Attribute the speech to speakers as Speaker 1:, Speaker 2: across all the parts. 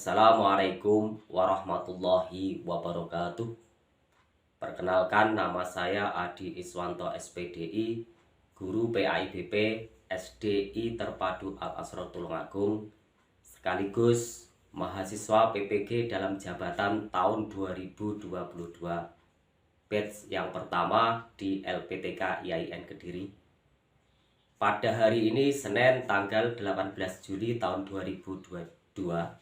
Speaker 1: Assalamualaikum warahmatullahi wabarakatuh. Perkenalkan, nama saya Adi Iswanto SPDI, Guru PAIBP SDI Terpadu Al-Asrar Tulungagung, sekaligus mahasiswa PPG dalam jabatan tahun 2022, batch yang pertama di LPTK IAIN Kediri. Pada hari ini Senin tanggal 18 Juli tahun 2022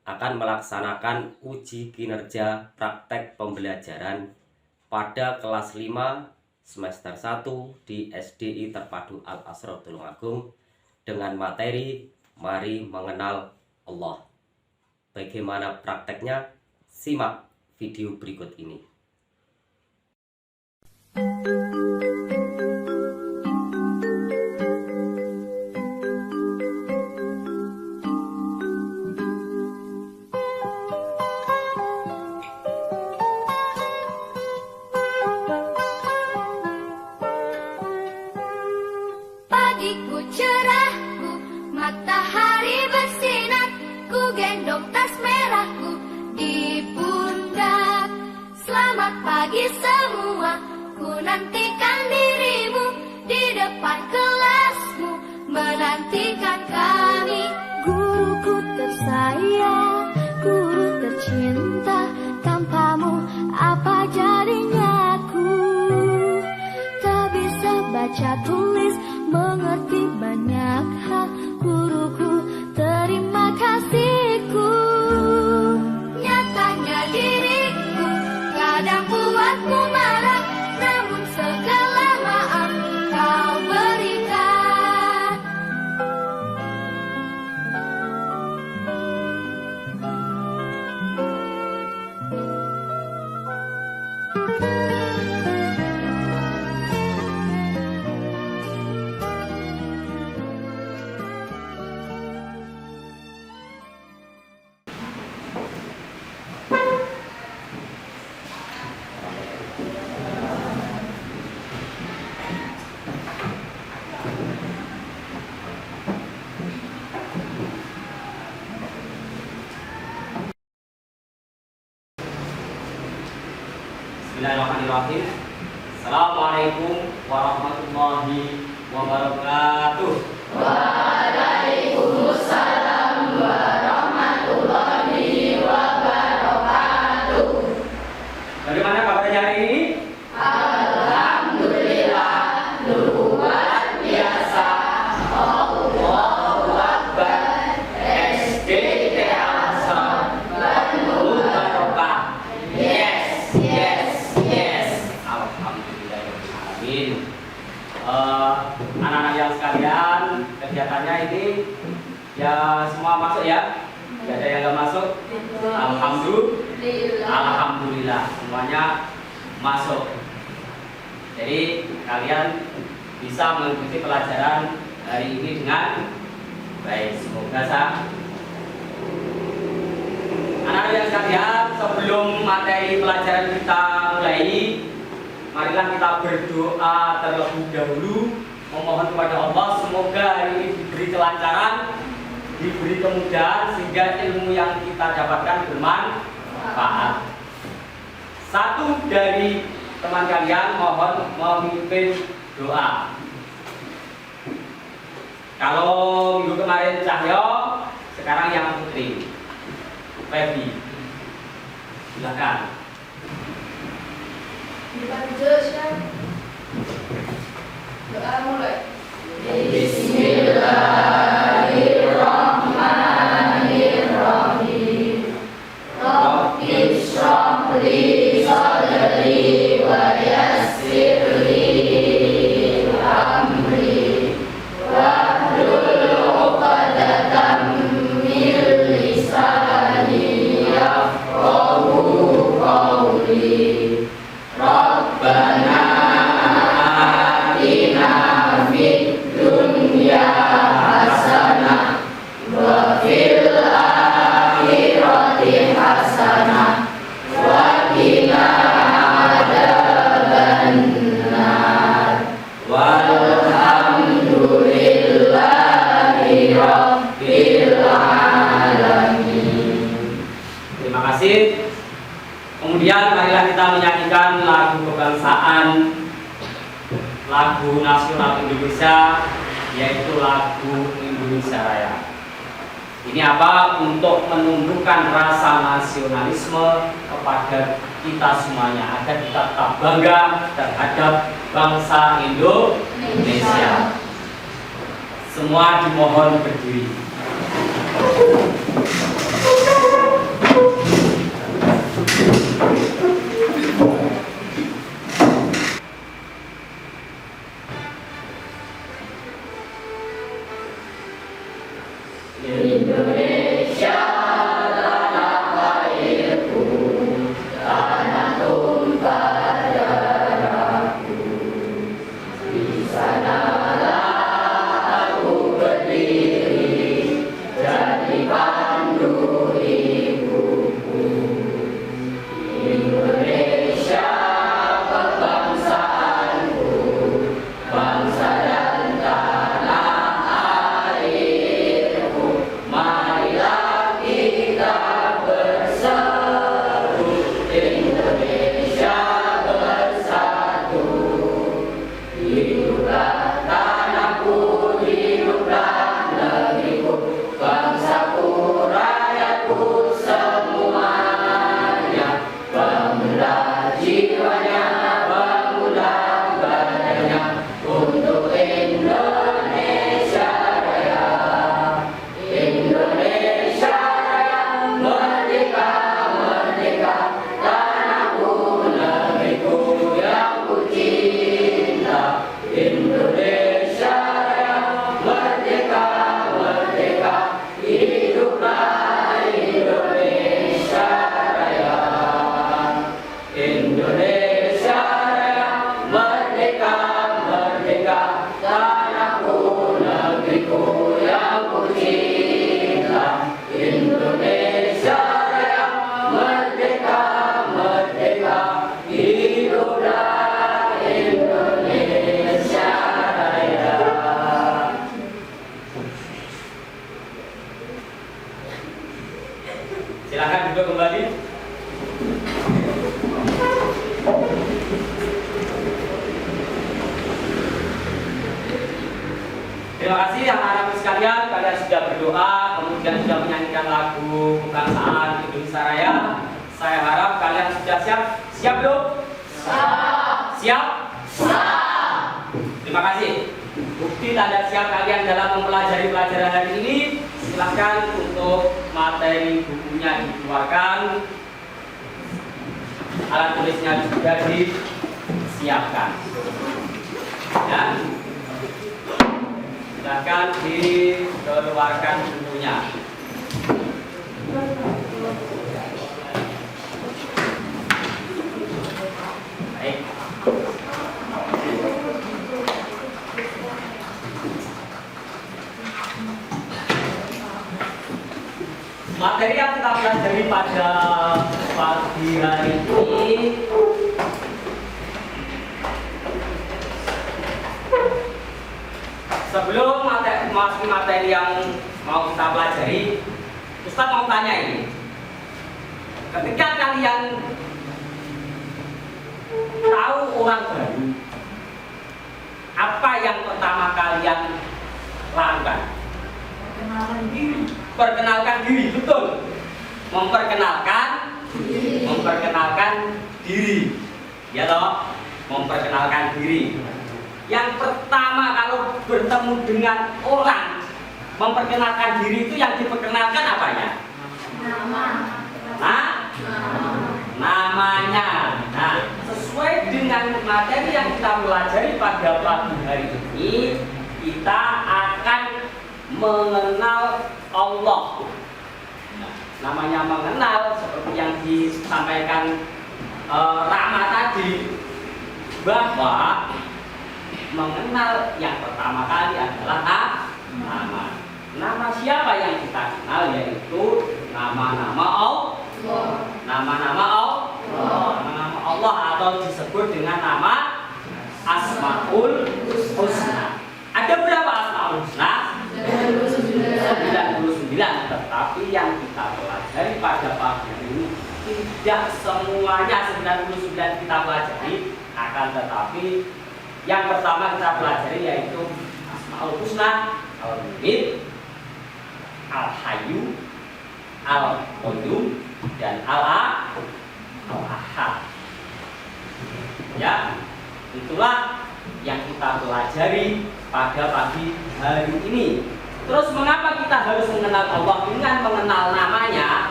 Speaker 1: akan melaksanakan uji kinerja praktek pembelajaran pada kelas 5 semester 1 di SDI Terpadu Al-Asrar Tulungagung dengan materi Mari Mengenal Allah. Bagaimana prakteknya? Simak video berikut ini.
Speaker 2: Pagiku cerahku, matahari bersinar, ku gendong tas merahku di pundak. Selamat pagi semua, ku nantikan dirimu di depan kelasmu, menantikan kami. Guruku tersayang, guru tercinta, tanpamu apa jadinya aku? Tak bisa baca tulis, mengerti banyak hal, guruku terima kasihku. Nyatanya diriku kadang buatmu marah, namun segala maaf kau berikan.
Speaker 1: Bismillahirrahmanirrahim. Assalamualaikum warahmatullahi wabarakatuh.
Speaker 2: Waalaikumsalam warahmatullahi wabarakatuh.
Speaker 1: Bagaimana kabarnya hari ini?
Speaker 2: Alhamdulillah, luar biasa. Allahu Akbar. SDT Al-Asrar penuh
Speaker 1: Barokah.
Speaker 2: Yes, yes, yes.
Speaker 1: Alhamdulillahirrahmanirrahim. Anak-anak yang sekalian, kegiatannya ini ya semua masuk ya? Tidak ada yang nggak masuk? Alhamdulillah semuanya masuk. Jadi kalian bisa mengikuti pelajaran hari ini dengan baik. Semoga anak-anak yang sekalian, sebelum materi pelajaran kita mulai, marilah kita berdoa terlebih dahulu, memohon kepada Allah semoga hari ini diberi kelancaran, diberi kemudahan sehingga ilmu yang kita dapatkan bermanfaat. Satu dari teman kalian mohon memimpin doa. Kalau minggu kemarin Cahyo, sekarang yang Putri. Feby, silakan.
Speaker 2: Doa mulai. Bismillahirrahmanirrahim. Rabbi shrah li sadri wa yassir li amri wahlul 'uqdatam min lisani yafqahu qawli. Rabbana atina fid dunya
Speaker 1: kasih. Kemudian marilah kita menyanyikan lagu kebangsaan, lagu nasional Indonesia, yaitu lagu Indonesia Raya. Ini apa? Untuk menumbuhkan rasa nasionalisme kepada kita semuanya, agar kita tetap bangga terhadap bangsa Indonesia. Semua dimohon berdiri.
Speaker 2: Indonesia tanah airku, tanah tumpah darahku. Di sanalah aku berdiri, jadi pandu ibuku. Indonesia kebangsaanku, bangsa dan tanah airku. Marilah kita bersatu, Indonesia bersatu. Hiduplah tanahku, hiduplah negeriku, bangsaku, rakyatku semuanya. Bangunlah jiwanya, bangunlah badannya untuk Indonesia Raya. Indonesia Raya, merdeka, merdeka, tanahku, negeriku yang ku cinta. Indonesia Raya, merdeka, merdeka, hiduplah Indonesia Raya. Indonesia Raya, merdeka, merdeka, tanahku, negeriku yang ku cinta. Indonesia Raya, merdeka, merdeka, hiduplah Indonesia Raya.
Speaker 1: Silakan duduk kembali. Terima kasih anak-anak sekalian, kalian sudah berdoa, kemudian sudah menyanyikan lagu kebangsaan Indonesia Raya. Saya harap kalian sudah siap. Siap belum? Siap? Terima kasih. Bukti tanda siap kalian dalam mempelajari pelajaran hari ini, silakan untuk materi bukunya dikeluarkan, alat tulisnya juga disiapkan. Ya. Silakan dikeluarkan bukunya. Baik. Materi yang kita pelajari pada pagi hari ini sebelum materi yang mau kita pelajari, Ustaz mau tanya ini. Ketika kalian tahu orang baru, apa yang pertama kalian lakukan? Perkenalkan diri, betul. Memperkenalkan diri. Ya toh? Memperkenalkan diri. Yang pertama kalau bertemu dengan orang, memperkenalkan diri itu yang diperkenalkan apanya? Namanya. Nah, sesuai dengan materi yang kita pelajari pada pagi hari ini, kita akan mengenal Allah. Nah, namanya mengenal seperti yang disampaikan Rama tadi, bahwa mengenal yang pertama kali adalah nama. Nama siapa yang kita kenal, yaitu nama-nama Allah. Nama-nama Allah atau disebut dengan nama Asmaul Husna. Ada berapa Asmaul Husna? 99, tetapi yang kita pelajari pada pagi ini tidak semuanya 99 kita pelajari, akan tetapi yang pertama kita pelajari yaitu Asmaul Husna, Al-Mu'min, Al-Hayyu, Al-Qayyum, dan Al-Ahad. Ya, itulah yang kita pelajari pada pagi hari ini. Terus mengapa kita harus mengenal Allah dengan mengenal namanya?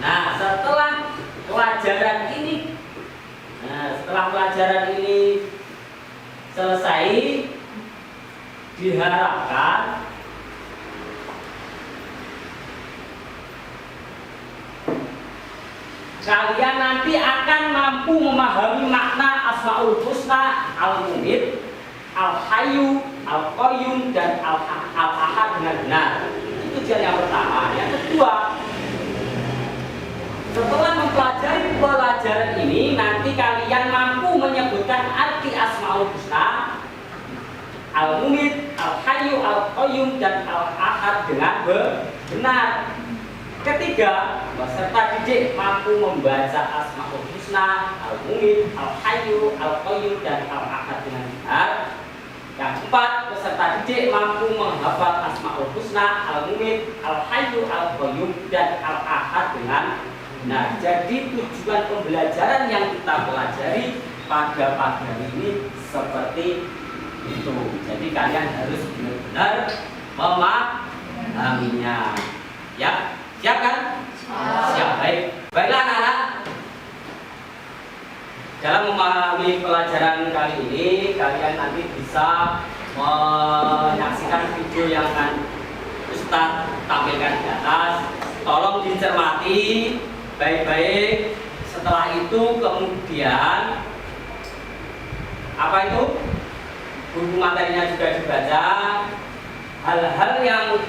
Speaker 1: Nah, setelah pelajaran ini selesai, diharapkan kalian nanti akan mampu memahami makna Asmaul Husna, Al-Mu'min, Al-Hayyu, Al-Qayyum, dan Al-Ahad dengan benar. Itu tujuan yang pertama. Yang kedua, setelah mempelajari pelajaran ini, nanti kalian mampu menyebutkan arti Asmaul Husna, Al-Mu'min, Al-Hayyu, Al-Qayyum, dan Al-Ahad dengan benar. Ketiga, peserta didik mampu membaca Asmaul Husna, Al-Mu'min, Al-Hayyu, Al-Qayyum, dan Al-Ahad dengan benar. Yang keempat, peserta didik mampu menghafal Asmaul Husna, Al-Mu'min, Al-Hayyu, Al-Qayyum, dan Al-Ahad dengan benar. Jadi tujuan pembelajaran yang kita pelajari pada pagi hari ini seperti itu. Jadi kalian harus benar-benar memahaminya. Ya, siap kan? Siap. Baiklah anak-anak. Dalam memahami pelajaran kali ini, kalian nanti bisa menyaksikan video yang akan Ustadz tampilkan di atas. Tolong dicermati baik-baik. Setelah itu kemudian apa itu? Buku materinya juga dibaca. Hal-hal yang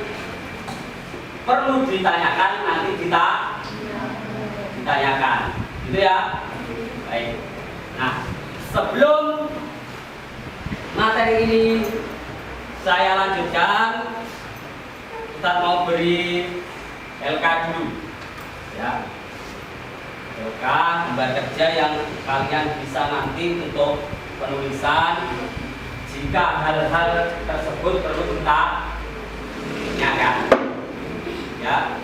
Speaker 1: perlu ditanyakan nanti kita ditanyakan. Gitu ya. Baik. Nah, sebelum materi ini saya lanjutkan, kita mau beri LK dulu. Ya. LK gambar kerja yang kalian bisa nanti untuk penulisan jika hal-hal tersebut perlu kita tanyakan. Ya.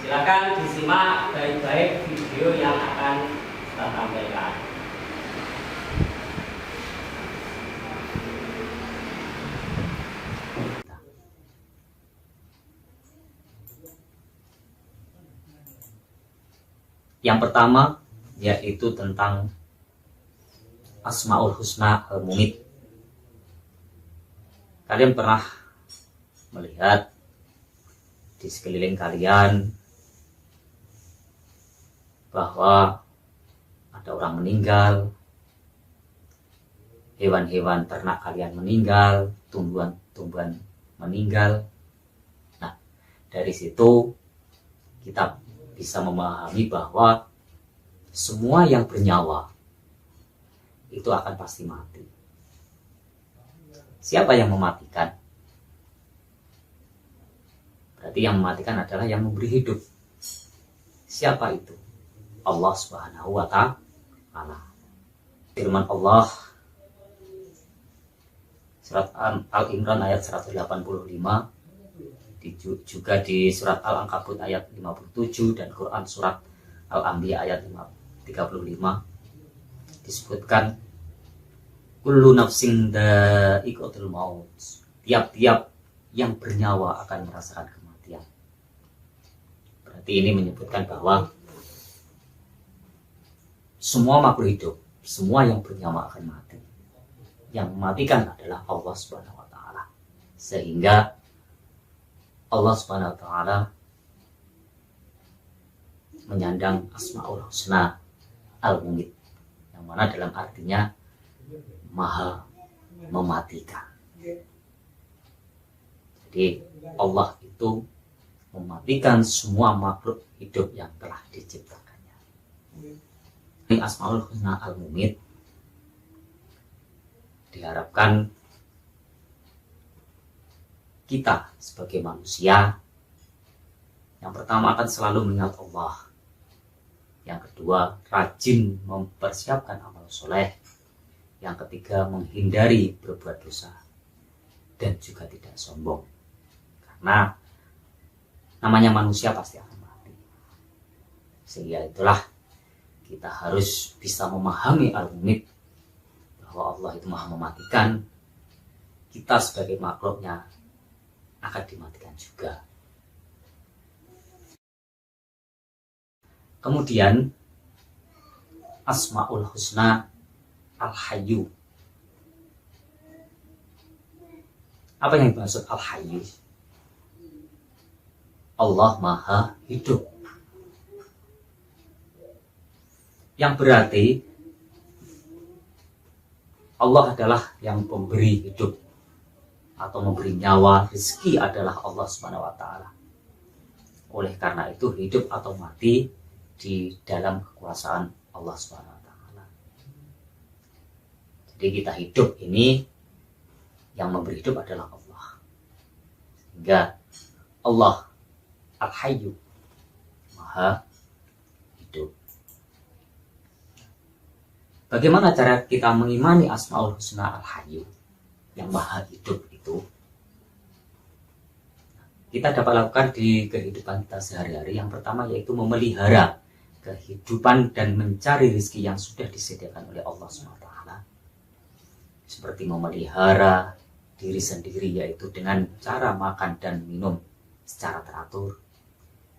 Speaker 1: Silakan disimak baik-baik video yang akan kita tampilkan.
Speaker 3: Yang pertama yaitu tentang Asmaul Husna Al-Mu'min. Kalian pernah melihat di sekeliling kalian bahwa ada orang meninggal, hewan-hewan ternak kalian meninggal, tumbuhan-tumbuhan meninggal. Nah, dari situ kita bisa memahami bahwa semua yang bernyawa itu akan pasti mati. Siapa yang mematikan? Berarti yang mematikan adalah yang memberi hidup. Siapa itu? Allah Subhanahu wa ta'ala. Firman Allah surat Al-Imran ayat 185, juga di surat Al-Ankabut ayat 57 dan Quran surat Al-Anbiya ayat 35 disebutkan kullu nafsin dha'iqatul maut. Tiap-tiap yang bernyawa akan merasakan kematian. Berarti ini menyebutkan bahwa semua makhluk hidup, semua yang bernyawa akan mati. Yang mematikan adalah Allah Subhanahu wa ta'ala. Sehingga Allah Subhanahu wa ta'ala menyandang Asmaul Husna Al-Mumit, yang mana dalam artinya maha mematikan. Jadi Allah itu mematikan semua makhluk hidup yang telah diciptakannya. Ini Asmaul Husna Al-Mumit diharapkan kita sebagai manusia yang pertama akan selalu mengingat Allah, yang kedua rajin mempersiapkan amal soleh, yang ketiga menghindari berbuat dosa, dan juga tidak sombong, karena namanya manusia pasti akan mati. Sehingga itulah kita harus bisa memahami Al-Mumit, bahwa Allah itu maha mematikan. Kita sebagai makhluknya akan dimatikan juga. Kemudian Asmaul Husna Al-Hayyu. Apa yang dimaksud Al-Hayyu? Allah maha hidup, yang berarti Allah adalah yang pemberi hidup atau memberi nyawa. Rezeki adalah Allah Subhanahu wa Ta'ala. Oleh karena itu hidup atau mati di dalam kekuasaan Allah Subhanahu wa Ta'ala. Jadi kita hidup ini, yang memberi hidup adalah Allah. Sehingga Allah Al-Hayyu, maha hidup. Bagaimana cara kita mengimani Asmaul Husna Al-Hayyu, yang maha hidup itu? Kita dapat lakukan di kehidupan kita sehari-hari. Yang pertama yaitu memelihara kehidupan dan mencari rezeki yang sudah disediakan oleh Allah SWT. Seperti memelihara diri sendiri, yaitu dengan cara makan dan minum secara teratur.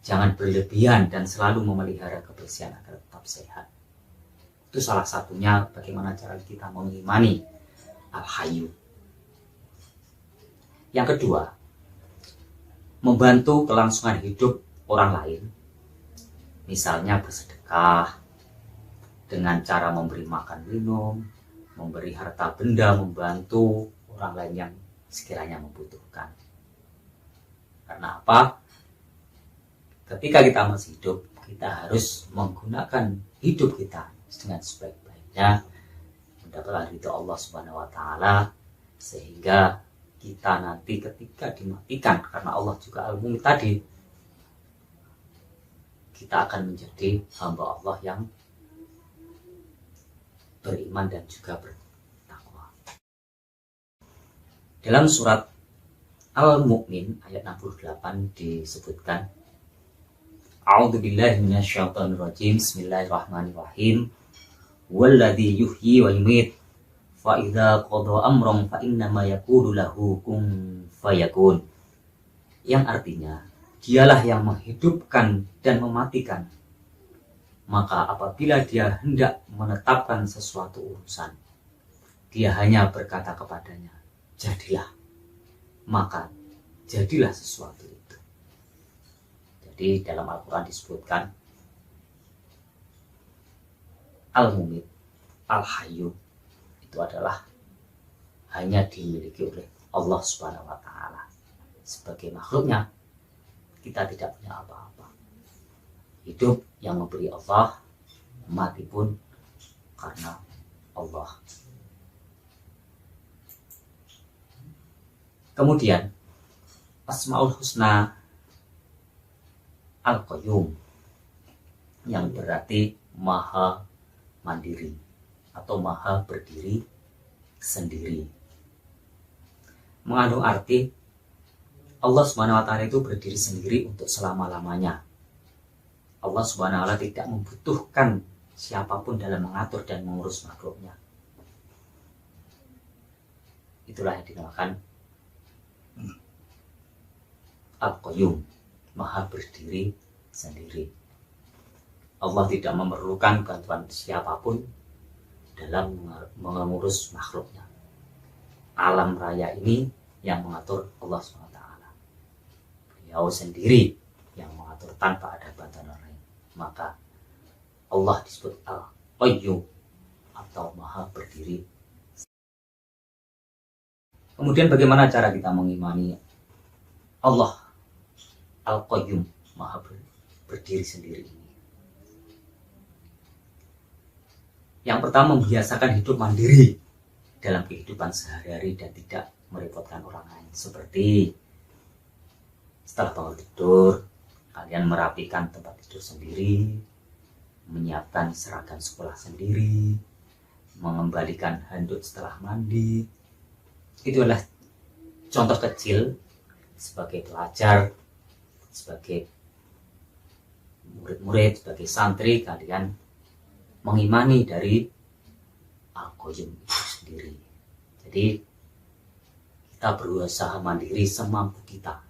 Speaker 3: Jangan berlebihan dan selalu memelihara kebersihan agar tetap sehat. Itu salah satunya bagaimana cara kita mengimani Al-Hayyu. Yang kedua, membantu kelangsungan hidup orang lain. Misalnya bersedekah dengan cara memberi makan minum, memberi harta benda, membantu orang lain yang sekiranya membutuhkan. Karena apa? Ketika kita masih hidup, kita harus menggunakan hidup kita dengan sebaik-baiknya, mendapatkan ridho Allah Subhanahu wa Ta'ala, sehingga kita nanti ketika dimatikan, karena Allah juga Al-Mumit tadi, kita akan menjadi hamba Allah yang beriman dan juga bertakwa. Dalam surat Al-Mu'min ayat 68 disebutkan, A'udzubillahi minasyaitonirrajim, Bismillahirrahmanirrahim. Walladzi yuhyi wa yumiit, fa idza qada amran fa innama yaqulu lahu kun fayakun. Yang artinya, dialah yang menghidupkan dan mematikan. Maka apabila dia hendak menetapkan sesuatu urusan, dia hanya berkata kepadanya, jadilah. Maka jadilah sesuatu itu. Jadi dalam Al-Quran disebutkan Al-Mumit, Al-Hayyu itu adalah hanya dimiliki oleh Allah Subhanahu wa Ta'ala. Sebagai makhluknya, kita tidak punya apa-apa. Hidup yang memberi Allah, mati pun karena Allah. Kemudian Asmaul Husna Al-Qayyum, yang berarti maha mandiri atau maha berdiri sendiri, mengandung arti Allah Subhanahu wa Ta'ala itu berdiri sendiri untuk selama-lamanya. Allah Subhanahu wa Ta'ala tidak membutuhkan siapapun dalam mengatur dan mengurus makhluknya. Itulah yang dinamakan Al-Qayyum, maha berdiri sendiri. Allah tidak memerlukan bantuan siapapun dalam mengurus makhluknya. Alam raya ini yang mengatur Allah SWT. Beliau sendiri yang mengatur tanpa ada bantuan orang lain. maka Allah disebut Al-Qayyum atau Maha Berdiri. Kemudian bagaimana cara kita mengimani Allah Al-Qayyum, Maha Berdiri sendiri ini? Yang pertama, membiasakan hidup mandiri dalam kehidupan sehari-hari dan tidak merepotkan orang lain. Seperti setelah bangun tidur, kalian merapikan tempat tidur sendiri, menyiapkan seragam sekolah sendiri, mengembalikan handuk setelah mandi. Itu adalah contoh kecil sebagai pelajar, sebagai murid-murid, sebagai santri, kalian mengimani dari Al-Qayyum itu sendiri. Jadi kita berusaha mandiri semampu kita,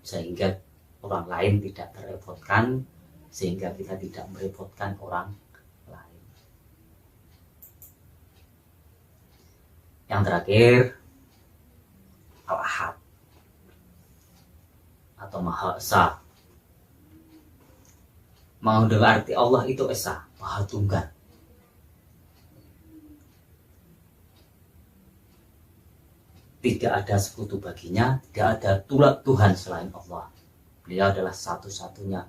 Speaker 3: sehingga orang lain tidak terrepotkan, sehingga kita tidak merepotkan orang lain. Yang terakhir, Al-Ahad atau Maha Esa. Mengandung arti Allah itu Esa, Maha Tunggal. Tidak ada sekutu baginya, tidak ada Tuhan selain Allah. Beliau adalah satu-satunya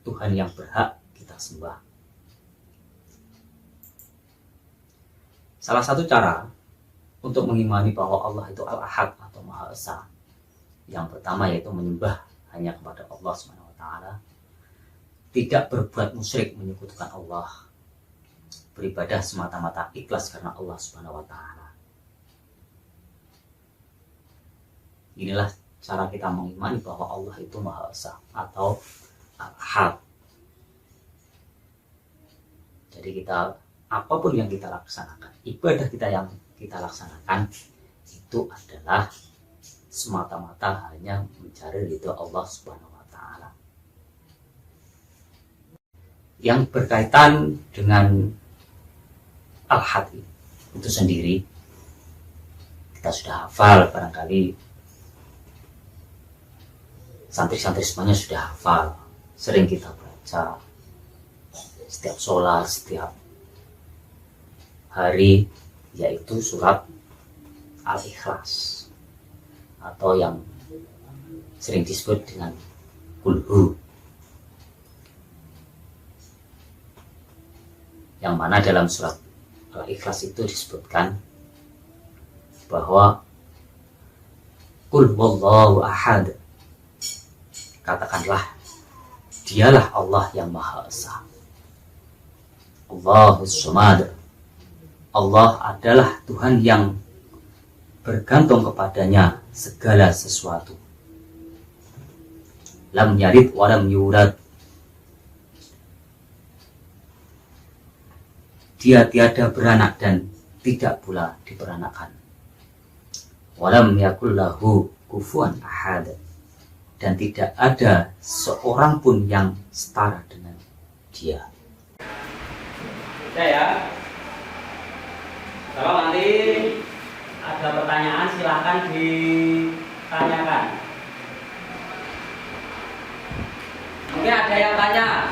Speaker 3: Tuhan yang berhak kita sembah. Salah satu cara untuk mengimani bahwa Allah itu Al-Ahad atau Maha Esa, yang pertama yaitu menyembah hanya kepada Allah SWT, tidak berbuat musyrik menyekutukan Allah, beribadah semata-mata ikhlas karena Allah SWT. Inilah cara kita mengimani bahwa Allah itu Maha Esa atau Al-Ahad. Jadi kita, apapun yang kita laksanakan, ibadah kita yang kita laksanakan itu adalah semata-mata hanya mencari ridho Allah Subhanahu wa Ta'ala. Yang berkaitan dengan Al-Ahad itu sendiri, kita sudah hafal, barangkali santri-santri semuanya sudah hafal, sering kita baca setiap sholat, setiap hari, yaitu surat Al-Ikhlas atau yang sering disebut dengan Qul-Hu, yang mana dalam surat Al-Ikhlas itu disebutkan bahwa Qul Wallahu Ahad, katakanlah dialah Allah yang Maha Esa, Allahus Samad, Allah adalah Tuhan yang bergantung kepadanya segala sesuatu. Lam yalid wa lam yulad, dia tiada beranak dan tidak pula diperanakan. Walam yakul lahu kufuwan ahad, dan tidak ada seorang pun yang setara dengan dia.
Speaker 1: Ya. Kalau nanti ada pertanyaan silahkan ditanyakan. Mungkin ada yang tanya.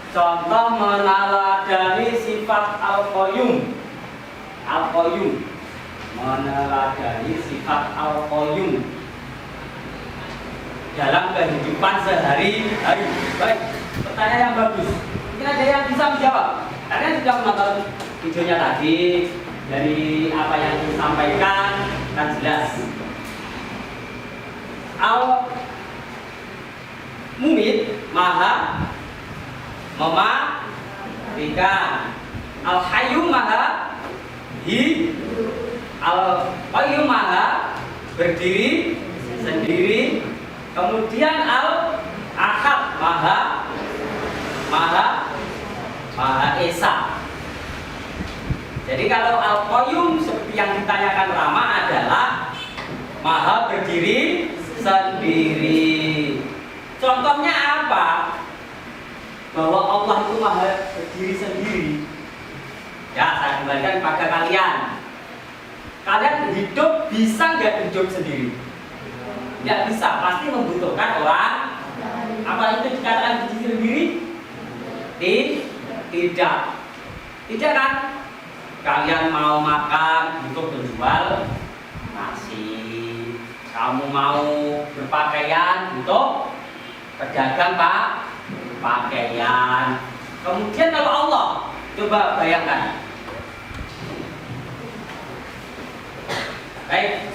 Speaker 1: Contoh meneladani sifat Al-Qayyum. Al-Qayyum, meneladani sifat Al-Qayyum dalam kehidupan sehari-hari. Baik, pertanyaan yang bagus. Mungkin ada yang bisa menjawab. Kalian sudah menonton videonya tadi, dari apa yang disampaikan kan jelas. Al-Mumit, Maha mematikan. Al-Hayyum, Maha hidup. Al-Qayyum, Maha berdiri sendiri. Kemudian Al-Ahad, Maha Esa. Jadi kalau Al-Qayyum seperti yang ditanyakan Rama adalah Maha berdiri sendiri. Contohnya apa? Bahwa Allah itu Maha berdiri sendiri. Ya, saya kembalikan kepada kalian. Kalian hidup bisa nggak hidup sendiri? Nggak bisa, pasti membutuhkan orang. Apa itu dikatakan hidup sendiri? Tidak. Tidak kan? Kalian mau makan butuh penjual nasi. Kamu mau berpakaian butuh pedagang pakaian. Kemudian kalau Allah, coba bayangkan. Baik,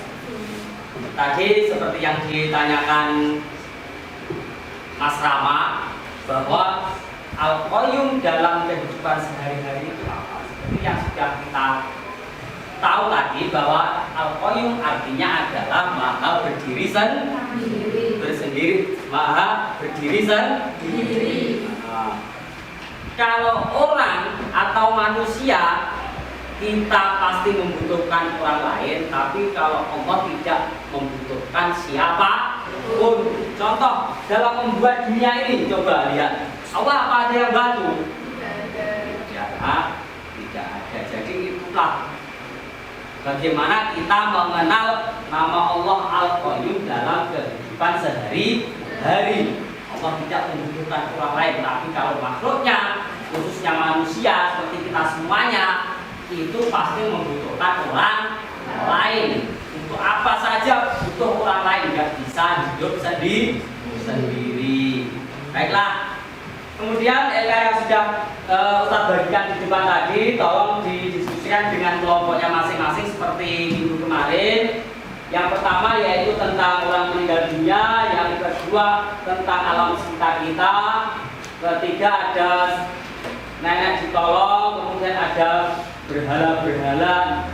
Speaker 1: tadi seperti yang ditanyakan Mas Rama, bahwa Al-Qayyum dalam kehidupan sehari-hari itu apa? Seperti yang sudah kita tahu tadi, bahwa Al-Qayyum artinya adalah maha berdiri bersendiri, maha berdiri sendiri. Nah, kalau orang atau manusia, kita pasti membutuhkan orang lain, tapi kalau Allah tidak membutuhkan siapapun. Contoh dalam membuat dunia ini, coba lihat, Allah apa ada yang bantu? Tidak ada. Jadi itulah bagaimana kita mengenal nama Allah Al-Qayyum dalam kehidupan sehari-hari. Allah tidak membutuhkan orang lain, tapi kalau makhluknya, khususnya manusia seperti kita semuanya, itu pasti membutuhkan orang lain. Untuk apa saja butuh orang lain, nggak bisa hidup sendiri. Baiklah. Kemudian yang sudah Ustaz bagikan di depan tadi, tolong didiskusikan dengan kelompoknya masing-masing seperti minggu kemarin. Yang pertama yaitu tentang orang meninggal dunia, yang kedua tentang alam sekitar kita, ketiga ada nenek ditolong, kemudian ada berhala-berhala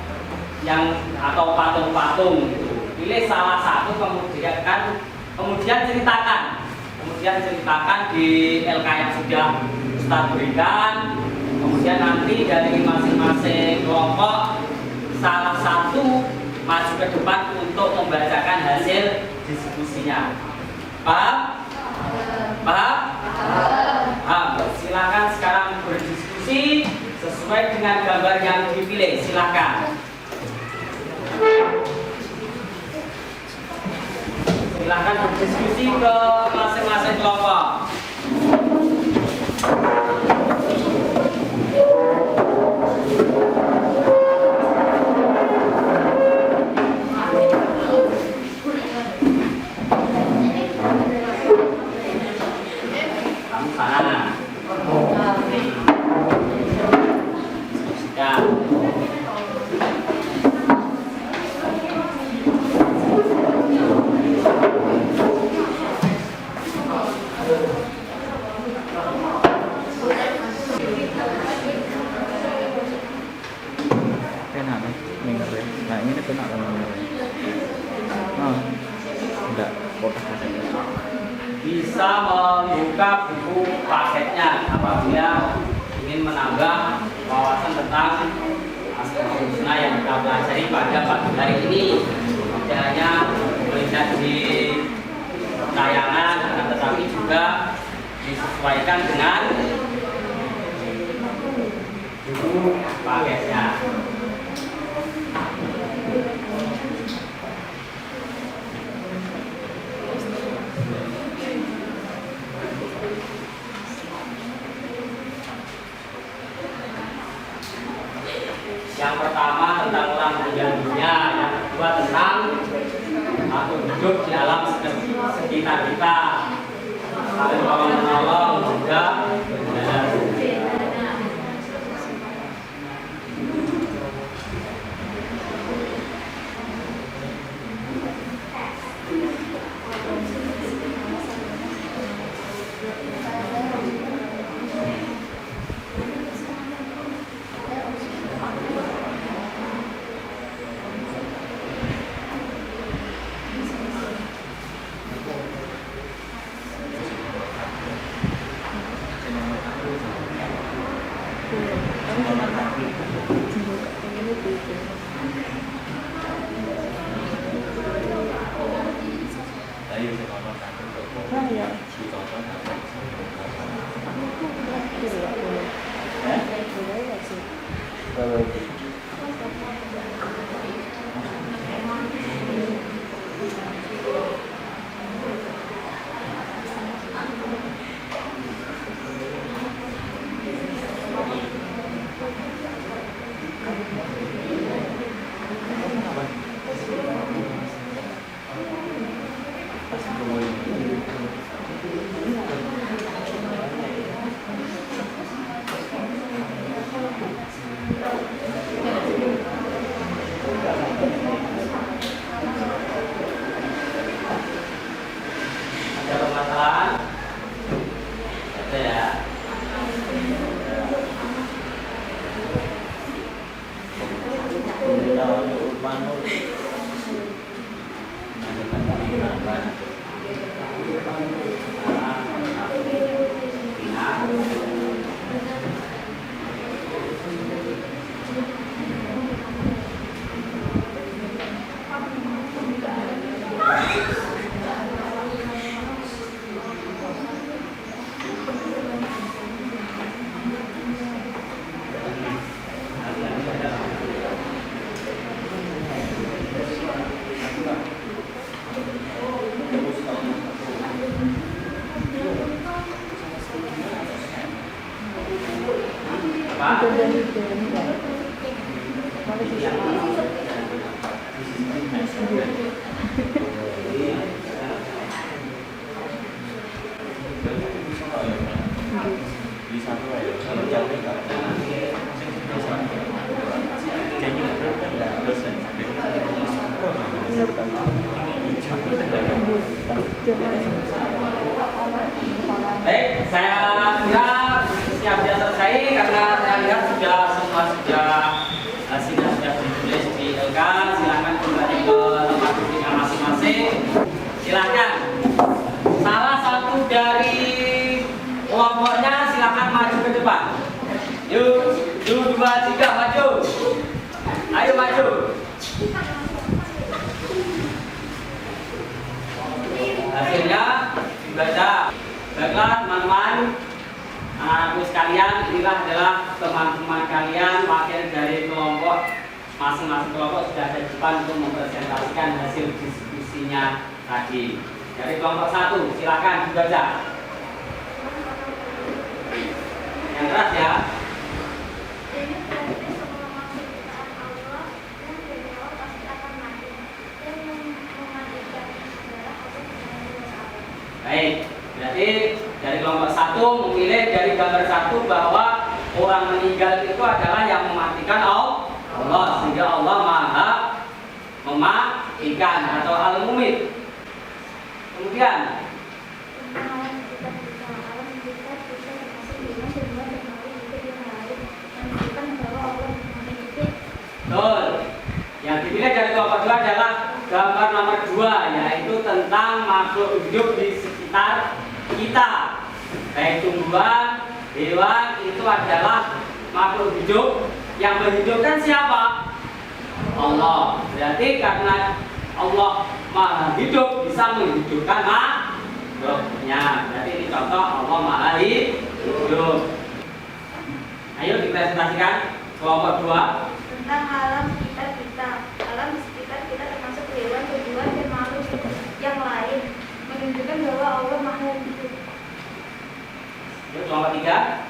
Speaker 1: yang atau patung-patung gitu. Pilih salah satu, kemudian ceritakan di LK yang sudah Ustaz berikan. Kemudian nanti dari masing-masing kelompok salah satu maju ke depan untuk membacakan hasil diskusinya. Paham? Silakan sekarang berdiskusi sesuai dengan gambar yang dipilih. Silakan. Silakan berdiskusi ke masing-masing kelompok. Kamu sana. Diskusikan.
Speaker 2: Nah ini kena enggak kotak-kotak.
Speaker 1: Bisa membuka buku paketnya apabila ingin menambah wawasan tentang Asmaul Husna yang kita pelajari pada pagi hari ini. Tidak hanya melihat di tayangan, tetapi juga disesuaikan dengan buku paketnya. Yang pertama tentang orang meninggal dunia, yang kedua tentang atau hidup di alam sekitar kita, saling tolong menolong juga berjalan. Baik, saya kira siap sudah selesai karena saya lihat semua hasilnya sudah ditulis di LK. Silakan kembali ke tempat duduknya masing-masing. Silakan salah satu dari kelompoknya silakan maju ke depan. Yuk, 1, 2, 3 maju. Ayo maju. Hasilnya dibaca. Baiklah teman-teman, anak-anakku sekalian, inilah adalah teman-teman kalian wakil dari kelompok. Masing-masing kelompok sudah ada di depan untuk mempresentasikan hasil diskusinya tadi. Dari kelompok 1, silakan dibaca. Yang keras ya. Baik, berarti dari kelompok 1 memilih dari gambar 1 bahwa orang meninggal itu adalah yang mematikan Allah, sehingga Allah Maha mematikan atau al-mumit. Kemudian betul. Yang dipilih dari kelompok 2 adalah gambar nomor 2, yaitu tentang makhluk hidup di sekitar kita. Baik tumbuhan, hewan, itu adalah makhluk hidup. Yang menghidupkan siapa? Allah. Berarti karena Allah Maha Hidup bisa menghidupkan makhluknya. Berarti ini contoh Allah Maha Hidup. Ayo dipresentasikan kelompok 2.
Speaker 4: Tentang alam sekitar kita. Alam di sekitar kita termasuk hewan, tumbuhan, dan makhluk yang lain, menunjukkan bahwa Allah Maha Hidup.
Speaker 1: Yuk kelompok 3.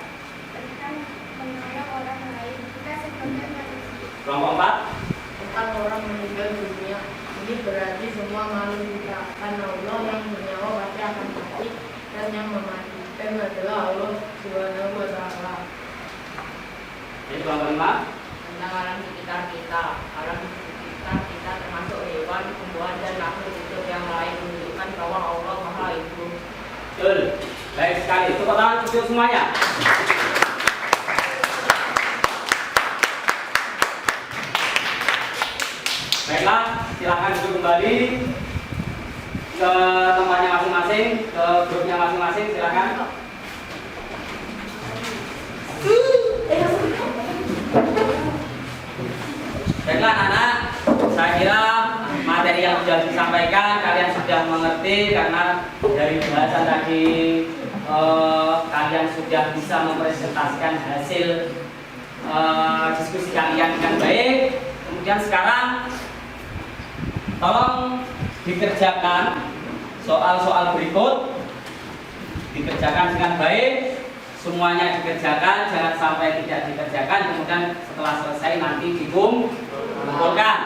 Speaker 4: Tentang menolong orang lain. Kita sebagai manusia.
Speaker 1: Kelompok 4.
Speaker 5: Tentang orang meninggal dunia, ini berarti semua makhluk diciptakan Allah yang bernyawa pasti akan mati, dan yang mematikan adalah Allah Subhanahu wa Ta'ala.
Speaker 1: Jadi kelompok 5.
Speaker 5: Tentang alam sekitar kita, alam sekitar kita termasuk hewan, tumbuhan, dan makhluk hidup yang lain, menunjukkan bahwa Allah Maha Hidup.
Speaker 1: Betul. Baik sekali. Tepuk tangan untuk semuanya. Baiklah, silakan duduk kembali ke tempatnya masing-masing, ke grupnya masing-masing, silakan. Baiklah anak, saya kira materi yang sudah disampaikan kalian sudah mengerti karena dari bahasan tadi kalian sudah bisa mempresentasikan hasil diskusi kalian dengan baik. Kemudian sekarang tolong dikerjakan soal-soal berikut, dikerjakan dengan baik. Semuanya dikerjakan, jangan sampai tidak dikerjakan. Kemudian setelah selesai nanti dikumpulkan.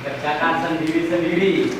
Speaker 1: Dikerjakan sendiri-sendiri.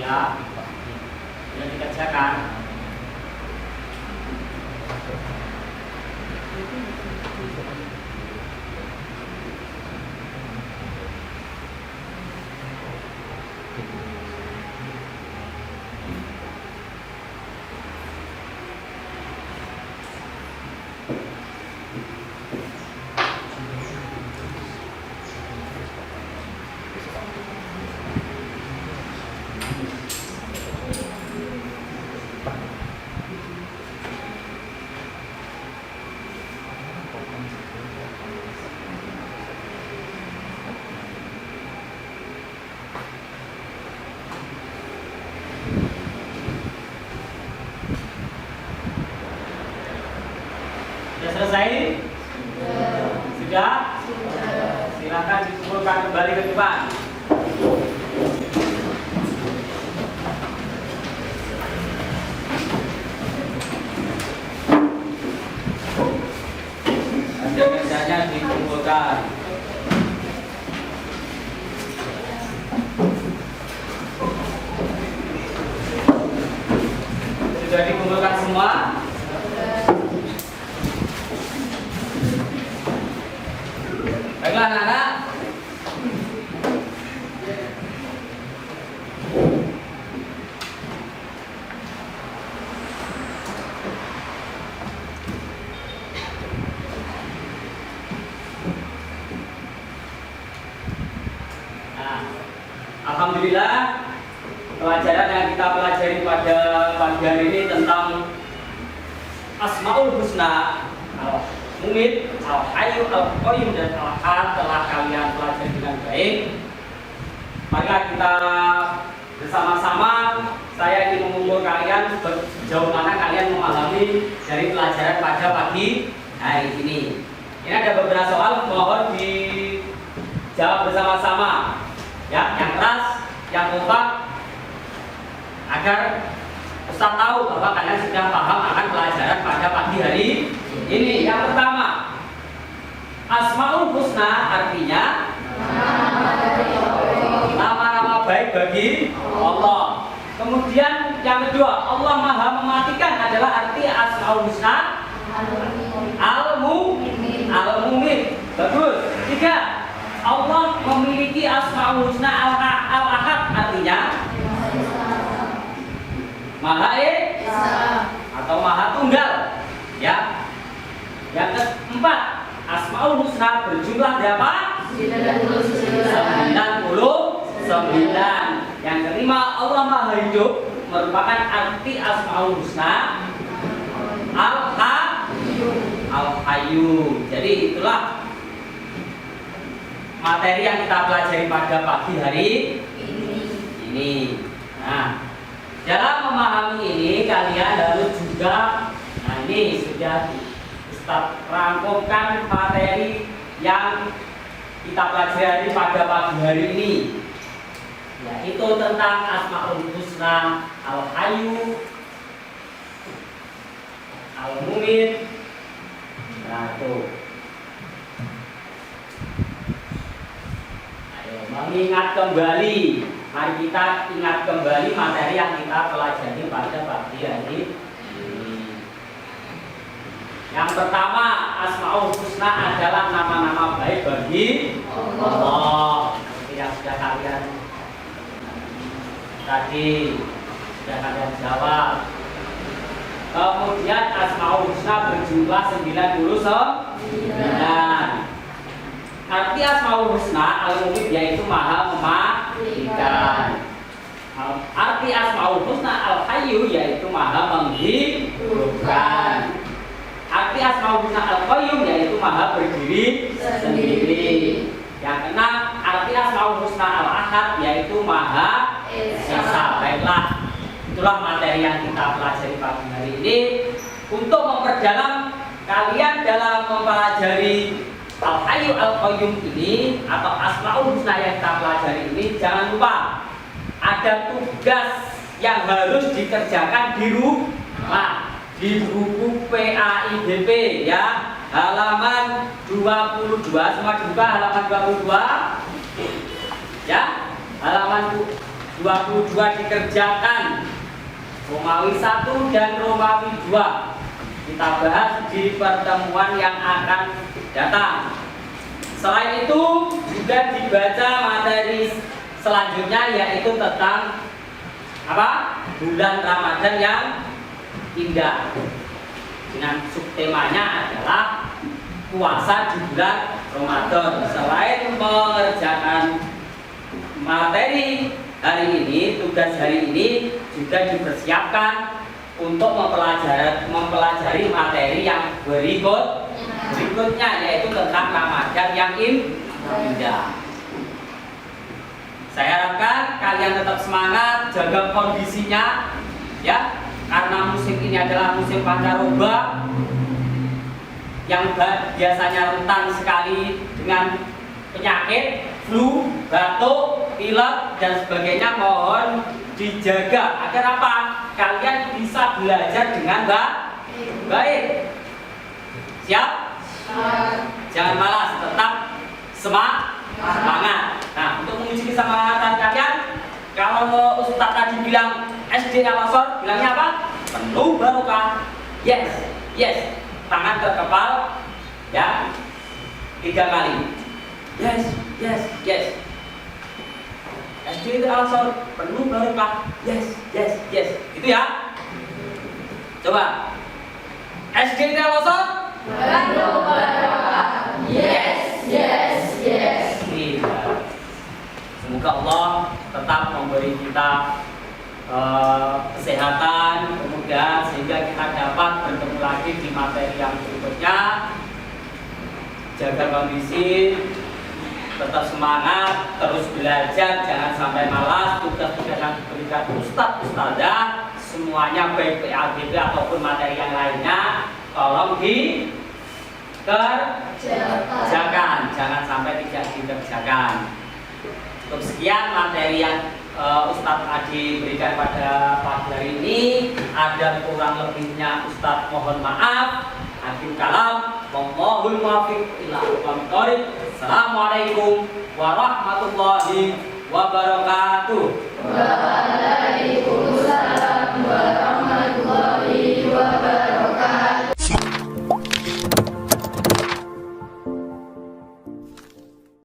Speaker 1: ya. Sudah dikerjakan. Sudah selesai? Sudah? Silakan dikumpulkan kembali ke depan. Hasil kerjanya dikumpulkan. Sudah dikumpulkan semua? Baiklah anak-anak. Nah, alhamdulillah pelajaran yang kita pelajari pada pagi hari ini tentang Asmaul Husna, Al-Mumit, Al-Hayyu, Al-Qayyum, dan Al-Ahad telah kalian pelajari dengan baik. Maka kita bersama-sama, saya ingin mengukur kalian sejauh mana kalian memahami dari pelajaran pada pagi hari ini. Ini ada beberapa soal, mohon dijawab bersama-sama, ya, yang keras, yang kompak, agar Ustaz tahu bahwa kalian sudah paham akan pelajaran pada pagi hari ini. Yang pertama, Asmaul Husna artinya nama-nama baik bagi Allah. Kemudian yang kedua, Allah Maha Mematikan adalah arti Asmaul Husna Al-Mumit. Bagus. Tiga, Allah memiliki Asmaul Husna Al-Ahad artinya Maha Esa atau Maha Tunggal, ya. Yang keempat, Asmaul Husna berjumlah berapa? 99. Yang kelima, Allah Maha Hidup merupakan arti Asmaul Husna Al-Hayyu. Jadi itulah materi yang kita pelajari pada pagi hari ini. Nah, dalam memahami ini kalian harus juga, nah ini sudah Ustaz rangkumkan materi yang kita pelajari pada pagi hari ini, yaitu tentang Asmaul Husna Al-Hayyu, Al-Mumit. Nah itu, ayo mengingat kembali. Mari kita ingat kembali materi yang kita pelajari pada pagi hari ini. Yang pertama, Asmaul Husna adalah nama-nama baik bagi Allah. Seperti yang sudah kalian tadi sudah kalian jawab. Kemudian Asmaul Husna berjumlah 99. Arti Asmaul Husna Al-Mumit yaitu Maha Mematikan. Arti Asmaul Husna Al-Hayyu yaitu Maha Menghidupkan. Arti Asmaul Husna Al-Qayyum yaitu Maha berdiri sendiri. Yang keenam, arti Asmaul Husna Al-Ahad yaitu Maha Esa. Baiklah, itulah materi yang kita pelajari pagi hari ini. Untuk memperdalam kalian dalam mempelajari Al-Hayyu Al-Qayyum ini atau Asmaul Husna yang kita pelajari ini, jangan lupa ada tugas yang harus dikerjakan di rumah, di buku PAIDP, ya, halaman 22. Semua dibuka halaman 22, ya, halaman 22 dikerjakan. Romawi 1 dan Romawi 2 kita bahas di pertemuan yang akan datang. Selain itu juga dibaca materi selanjutnya, yaitu tentang apa? Bulan Ramadan yang indah. Dengan subtemanya adalah puasa di bulan Ramadan. Selain mengerjakan materi hari ini, tugas hari ini juga dipersiapkan untuk mempelajari materi yang berikutnya, yaitu tentang Ramadan yang indah. Saya harapkan kalian tetap semangat, jaga kondisinya ya, karena musim ini adalah musim pancaroba yang biasanya rentan sekali dengan penyakit flu, batuk, pilek dan sebagainya. Mohon dijaga agar apa? Kalian bisa belajar dengan baik. Siap? Jangan malas, tetap semangat. Nah, untuk menguji kesemangatan kalian, kalau Ustaz tadi bilang SD Al-Azhar, bilangnya apa? Penuh barokah. Yes. Tangan ke kepala ya 3 kali. Yes. SD Al-Azhar penuh barokah. Yes. Itu ya. Coba. SD Al-Azhar penuh barokah. Yes. Semoga Allah tetap memberi kita kesehatan, kemudahan sehingga kita dapat bertemu lagi di materi yang berikutnya. Jaga kondisi, tetap semangat, terus belajar, jangan sampai malas. Tugas-tugas yang diberikan ustadzah semuanya baik PABB ataupun materi yang lainnya tolong dikerjakan, jangan sampai tidak dikerjakan. Cukup sekian materi yang Ustadz Adi berikan pada pagi hari ini. Ada kurang lebihnya Ustadz mohon maaf. Akhir kalam, wallahul muwaffiq ila aqwamit thoriq. Assalamualaikum warahmatullahi wabarakatuh.